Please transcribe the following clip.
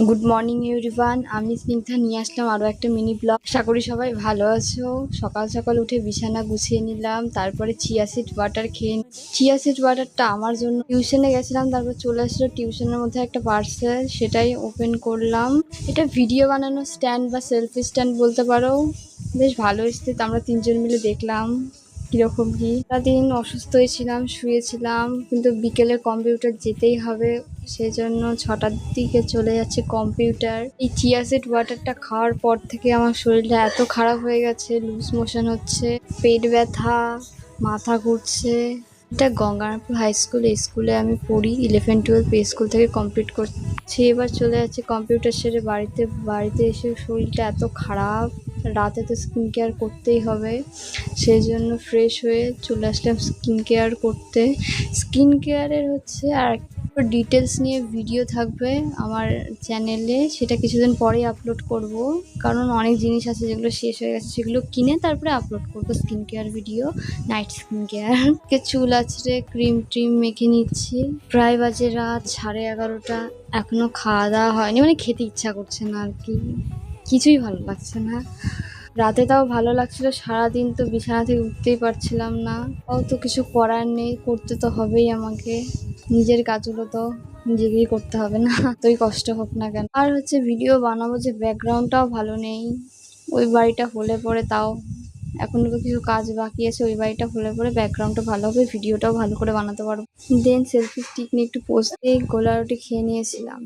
Good morning everyone, আমি স্নিগ্ধা নিয়ে আসলাম আরও একটা মিনি ব্লগ। আশা করি সবাই ভালো আছো। সকাল সকাল উঠে বিছানা গুছিয়ে নিলাম, তারপরে চিয়া সিড ওয়াটার খেয়ে চিয়া সিড ওয়াটারটা আমার জন্য টিউশনে গেছিলাম, তারপর চলে আসলো টিউশনের মধ্যে একটা পার্সেল, সেটাই ওপেন করলাম। এটা ভিডিও বানানোর স্ট্যান্ড বা সেলফি স্ট্যান্ড বলতে পারো, বেশ ভালো এসেছে। আমরা তিনজন মিলে দেখলাম কিরকম কি। সারাদিন অসুস্থ হয়েছিলাম, শুয়েছিলাম, কিন্তু বিকেলে কম্পিউটার যেতেই হবে, সেই জন্য 6টার দিকে চলে যাচ্ছে কম্পিউটার। এই চিয়া সিড ওয়াটারটা খাওয়ার পর থেকে আমার শরীরটা এত খারাপ হয়ে গেছে, লুজ মোশন হচ্ছে, পেট ব্যথা, মাথা ঘুরছে। এটা গঙ্গারামপুর হাই স্কুলে আমি পড়ি, 11-12 এই স্কুল থেকে কমপ্লিট করছি। এবার চলে যাচ্ছে কম্পিউটার সেরে বাড়িতে এসে শরীরটা এত খারাপ, রাতে তো স্কিন কেয়ার করতেই হবে, সেই জন্য ফ্রেশ হয়ে চলে আসলাম স্কিন কেয়ার করতে। স্কিন কেয়ারের হচ্ছে আর ডিটেলস নিয়ে ভিডিও থাকবে আমার চ্যানেলে, সেটা কিছুদিন পরেই আপলোড করব, কারণ অনেক জিনিস আছে যেগুলো শেষ হয়ে গেছে, সেগুলো কিনে তারপরে আপলোড করব skin care video. Night skin care কে চুল আঁচড়ে ক্রিম মেখে নিচ্ছি। প্রায় বাজে রাত 11:30, এখনো খাওয়া দাওয়া হয়নি, মানে খেতে ইচ্ছা করছে না আর কি, কিছুই ভালো লাগছে না। রাতে তাও ভালো লাগছিল, সারাদিন তো বিছানা থেকে উঠতেই পারছিলাম না। তাও তো কিছু করার নেই, করতে তো হবেই আমাকে, নিজের কাজগুলো তো নিজেকেই করতে হবে না, যতই কষ্ট হোক না কেন। আর হচ্ছে ভিডিও বানাবো যে ব্যাকগ্রাউন্ডটাও ভালো নেই, ওই বাড়িটা হলে পরে তাও, এখনো তো কিছু কাজ বাকি আছে, ওই বাড়িটা হলে পরে ব্যাকগ্রাউন্ডটা ভালো হবে, ভিডিওটাও ভালো করে বানাতে পারবো। দেন সেলফি স্টিক নিয়ে একটু পোস্ট দিয়ে গোলা রুটি খেয়ে নিয়েছিলাম।